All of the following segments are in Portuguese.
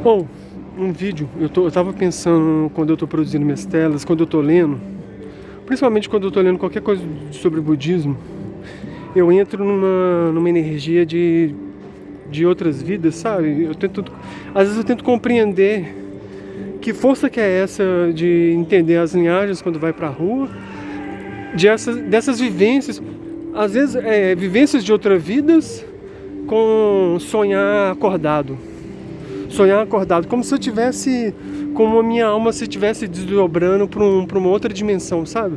Ou um vídeo, eu tava pensando quando eu tô produzindo minhas telas, quando eu tô lendo, principalmente quando eu tô lendo qualquer coisa sobre budismo, eu entro numa energia de outras vidas, sabe? Às vezes eu tento compreender que força que é essa de entender as linhagens quando vai pra rua, dessas vivências, às vezes vivências de outras vidas com sonhar acordado. Sonhar acordado, como se eu tivesse, como a minha alma se estivesse desdobrando para uma outra dimensão, sabe?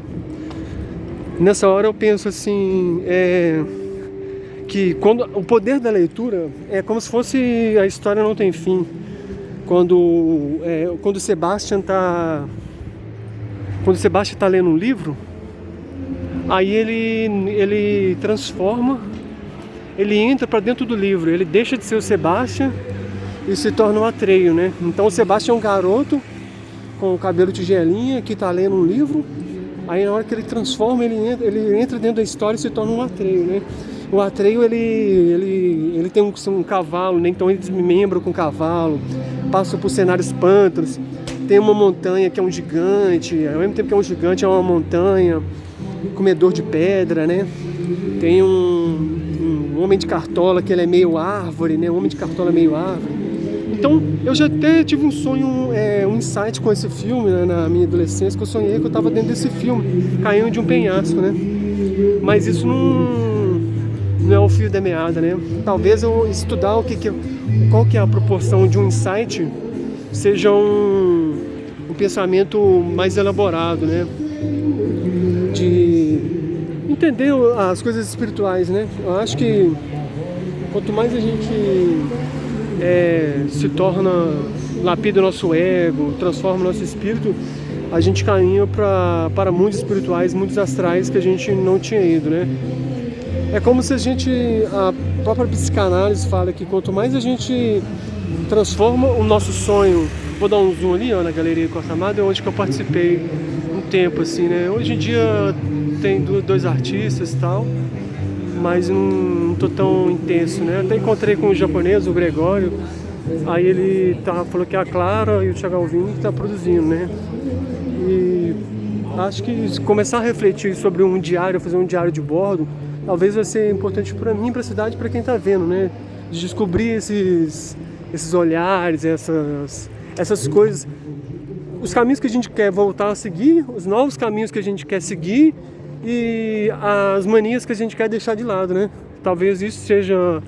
Nessa hora eu penso assim, que quando o poder da leitura é como se fosse a história não tem fim. Quando o Sebastian tá lendo um livro, aí ele transforma, ele entra para dentro do livro, ele deixa de ser o Sebastian e se torna um Atreio, né? Então o Sebastião é um garoto com o cabelo tigelinha que está lendo um livro. Aí na hora que ele transforma, ele entra dentro da história e se torna um Atreio, né? O Atreio ele tem um cavalo, né? Então ele desmembra com o cavalo, passa por cenários pântanos. Tem uma montanha que é um gigante, ao mesmo tempo que é um gigante, é uma montanha, comedor de pedra, né? Tem um homem de cartola que ele é meio árvore, né? Um homem de cartola meio árvore. Então, eu já até tive um sonho, um insight com esse filme, né, na minha adolescência, que eu sonhei que eu estava dentro desse filme, caindo de um penhasco, né? Mas isso não é o fio da meada, né? Talvez eu estudar qual que é a proporção de um insight seja um pensamento mais elaborado, né? De entender as coisas espirituais, né? Eu acho que quanto mais a gente se torna, lapida o nosso ego, transforma o nosso espírito, a gente caminha para mundos espirituais, mundos astrais que a gente não tinha ido, né? É como se a própria psicanálise fala que quanto mais a gente transforma o nosso sonho, vou dar um zoom ali, ó, na Galeria Costa Amada, onde que eu participei um tempo, assim, né? Hoje em dia tem dois artistas e tal, mas não tô tão intenso, né? Até encontrei com o japonês, o Gregório, aí ele falou que é a Clara e o Thiago Alvim que tá produzindo, né? E acho que começar a refletir sobre um diário, fazer um diário de bordo, talvez vai ser importante para mim, para a cidade, para quem tá vendo, né? De descobrir esses olhares, essas coisas, os caminhos que a gente quer voltar a seguir, os novos caminhos que a gente quer seguir e as manias que a gente quer deixar de lado, né? Talvez isso seja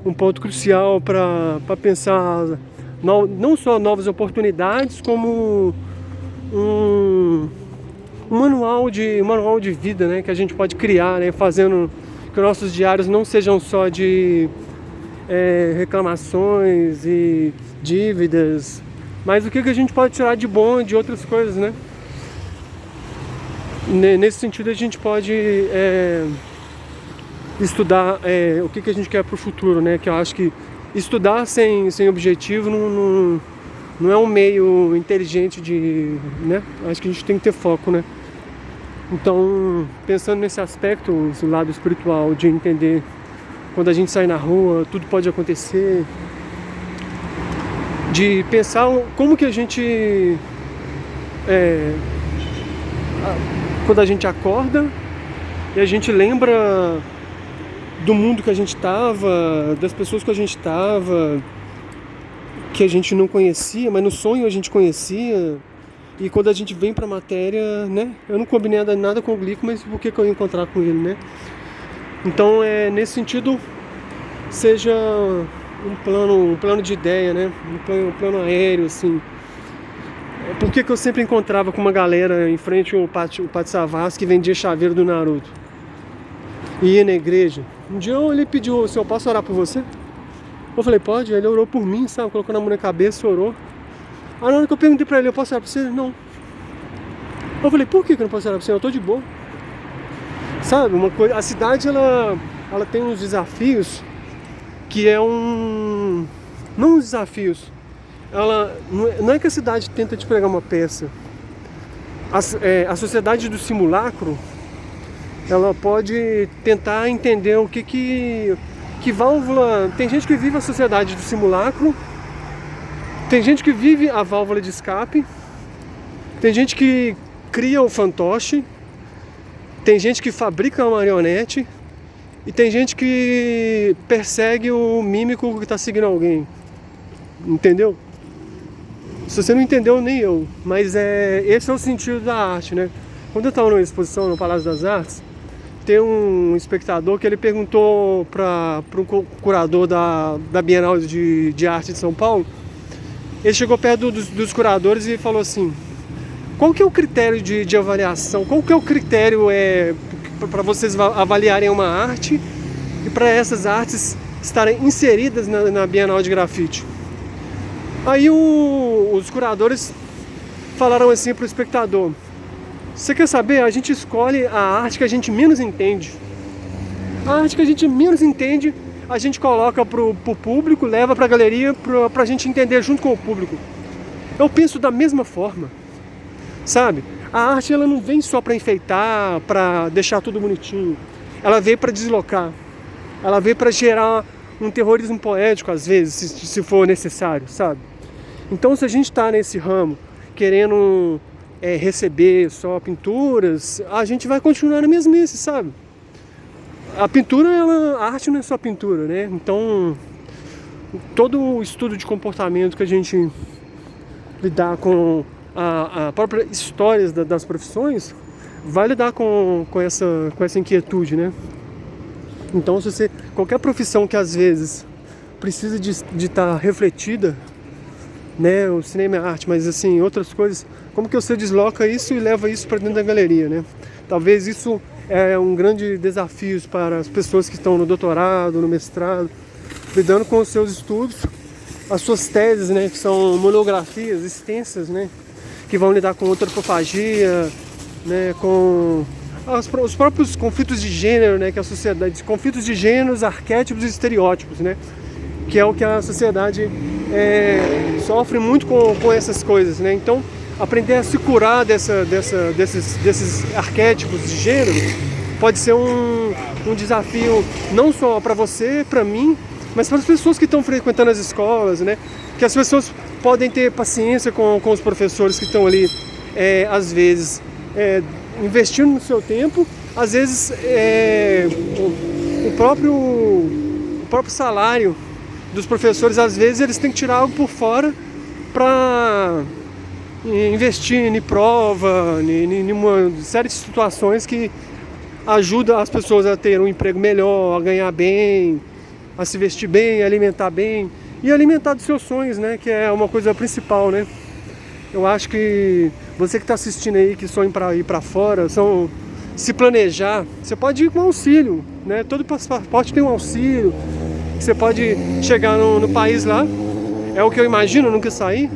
um ponto crucial para pensar não só novas oportunidades, como um manual de vida, né? Que a gente pode criar, né? Fazendo que nossos diários não sejam só de reclamações e dívidas, mas o que a gente pode tirar de bom de outras coisas, né? Nesse sentido a gente pode estudar o que a gente quer para o futuro, né? Que eu acho que estudar sem objetivo não é um meio inteligente né? Acho que a gente tem que ter foco, né? Então, pensando nesse aspecto, esse lado espiritual, de entender quando a gente sai na rua, tudo pode acontecer, de pensar como que a gente quando a gente acorda e a gente lembra do mundo que a gente estava, das pessoas que a gente estava, que a gente não conhecia, mas no sonho a gente conhecia. E quando a gente vem pra matéria, né? Eu não combinei nada com o Glico, mas por que eu ia encontrar com ele, né? Então, nesse sentido, seja um plano de ideia, né? Um plano aéreo, assim. Por que eu sempre encontrava com uma galera em frente ao Pátio Savassi que vendia chaveiro do Naruto? E ia na igreja. Um dia ele pediu, se eu posso orar por você? Eu falei, pode. Ele orou por mim, sabe? Colocou na mão na cabeça, orou. Aí na hora que eu perguntei pra ele, eu posso orar pra você? Não. Eu falei, por que eu não posso orar pra você? Eu tô de boa. Sabe, uma coisa, a cidade ela tem uns desafios que não uns desafios. Não é que a cidade tenta te pregar uma peça. A sociedade do simulacro, ela pode tentar entender o que válvula. Tem gente que vive a sociedade do simulacro Tem gente que vive a válvula de escape, tem gente que cria o fantoche, tem gente que fabrica a marionete e tem gente que persegue o mímico que está seguindo alguém. Entendeu? Se você não entendeu, nem eu. Mas esse é o sentido da arte, né? Quando eu estava numa exposição no Palácio das Artes, tem um espectador que ele perguntou para um curador da Bienal de Arte de São Paulo. Ele chegou perto dos curadores e falou assim: qual que é o critério de avaliação? Qual que é o critério para vocês avaliarem uma arte e para essas artes estarem inseridas na Bienal de Grafite? Aí os curadores falaram assim para o espectador: você quer saber? A gente escolhe a arte que a gente menos entende. A arte que a gente menos entende, a gente coloca pro público, leva para a galeria para a gente entender junto com o público. Eu penso da mesma forma, sabe? A arte ela não vem só para enfeitar, para deixar tudo bonitinho. Ela veio para deslocar. Ela veio para gerar um terrorismo poético, às vezes, se for necessário, sabe? Então, se a gente está nesse ramo, querendo receber só pinturas, a gente vai continuar na mesmice, sabe? A pintura, a arte não é só pintura, né? Então, todo o estudo de comportamento que a gente lidar com a própria história das profissões, vai lidar com essa inquietude, né? Então, qualquer profissão que às vezes precisa de estar refletida, né? O cinema é arte, mas assim, outras coisas, como que você desloca isso e leva isso para dentro da galeria, né? Talvez isso é um grande desafio para as pessoas que estão no doutorado, no mestrado, lidando com os seus estudos, as suas teses, né? Que são monografias extensas, né? Que vão lidar com antropofagia, né? Com os próprios conflitos de gênero, né? Que a sociedade, conflitos de gêneros, arquétipos e estereótipos, né? Que é o que a sociedade sofre muito com essas coisas, né? Então, aprender a se curar desses arquétipos de gênero pode ser um desafio não só para você, para mim, mas para as pessoas que estão frequentando as escolas, né? Que as pessoas podem ter paciência com os professores que estão ali, às vezes, investindo no seu tempo, às vezes o próprio salário dos professores, às vezes eles têm que tirar algo por fora para investir em prova, em uma série de situações que ajudam as pessoas a ter um emprego melhor, a ganhar bem, a se vestir bem, a alimentar bem e alimentar dos seus sonhos, né? Que é uma coisa principal, né? Eu acho que você que está assistindo aí, que sonha para ir para fora, se planejar, você pode ir com auxílio, né? Todo passaporte tem um auxílio. Você pode chegar no país lá, é o que eu imagino, nunca sair,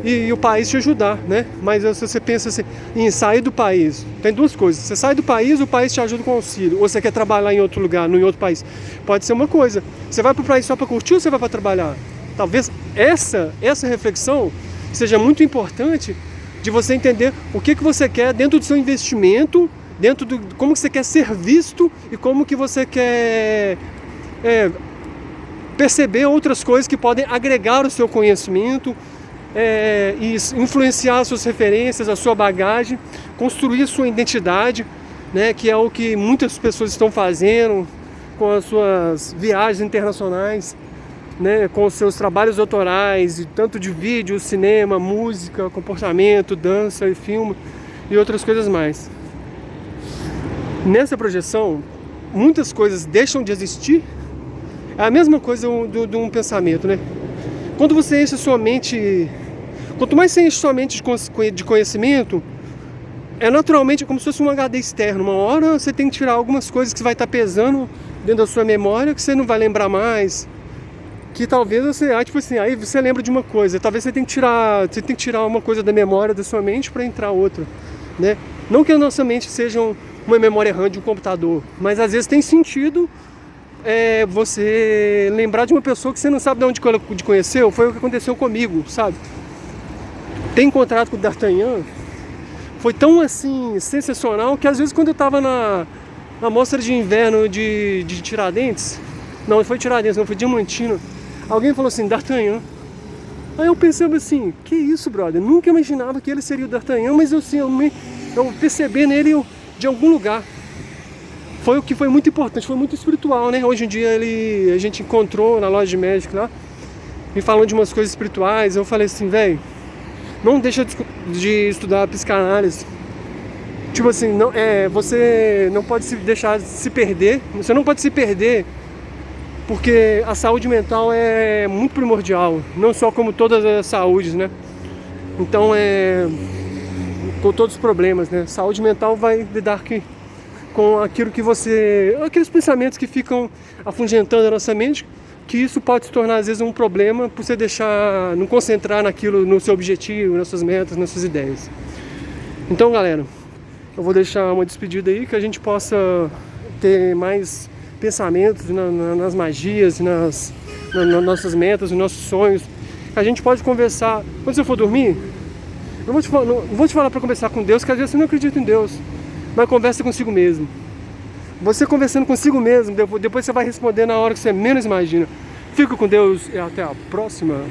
e o país te ajudar, né? Mas se você pensa assim, em sair do país, tem duas coisas: você sai do país, o país te ajuda com auxílio, ou você quer trabalhar em outro lugar, em outro país. Pode ser uma coisa: você vai para o país só para curtir ou você vai para trabalhar? Talvez essa reflexão seja muito importante, de você entender o que você quer dentro do seu investimento, dentro do como que você quer ser visto e como que você quer perceber outras coisas que podem agregar o seu conhecimento, e influenciar as suas referências, a sua bagagem, construir a sua identidade, né, que é o que muitas pessoas estão fazendo com as suas viagens internacionais, né, com os seus trabalhos autorais, tanto de vídeo, cinema, música, comportamento, dança e filme e outras coisas mais. Nessa projeção, muitas coisas deixam de existir. É a mesma coisa de um pensamento, né? Quando você enche sua mente, quanto mais você enche sua mente de conhecimento, naturalmente como se fosse um HD externo. Uma hora você tem que tirar algumas coisas que vai estar pesando dentro da sua memória, que você não vai lembrar mais, que talvez você, aí você lembra de uma coisa, talvez você tem que tirar uma coisa da memória da sua mente para entrar outra, né? Não que a nossa mente seja uma memória RAM de um computador, mas às vezes tem sentido você lembrar de uma pessoa que você não sabe de onde conheceu. Foi o que aconteceu comigo, sabe? Ter encontrado com o D'Artagnan foi tão assim sensacional que às vezes quando eu estava na mostra de inverno de Tiradentes, não foi Tiradentes, não, foi Diamantino, alguém falou assim: D'Artagnan. Aí eu pensava assim, que isso, brother? Eu nunca imaginava que ele seria o D'Artagnan, mas eu percebi nele de algum lugar. Foi o que foi muito importante, foi muito espiritual, né? Hoje em dia a gente encontrou na loja de Magic lá, me falando de umas coisas espirituais. Eu falei assim, velho, não deixa de estudar psicanálise. Tipo assim, você não pode deixar de se perder. Você não pode se perder, porque a saúde mental é muito primordial, não só como todas as saúdes, né? Então com todos os problemas, né? Saúde mental vai lidar com aquilo que aqueles pensamentos que ficam afugentando a nossa mente, que isso pode se tornar às vezes um problema por você não concentrar naquilo, no seu objetivo, nas suas metas, nas suas ideias. Então, galera, eu vou deixar uma despedida aí, que a gente possa ter mais pensamentos nas magias, nas nossas metas, nos nossos sonhos. A gente pode conversar, quando você for dormir, não vou te falar para conversar com Deus, que às vezes você não acredita em Deus, mas conversa consigo mesmo. Você conversando consigo mesmo, depois você vai responder na hora que você menos imagina. Fica com Deus e até a próxima.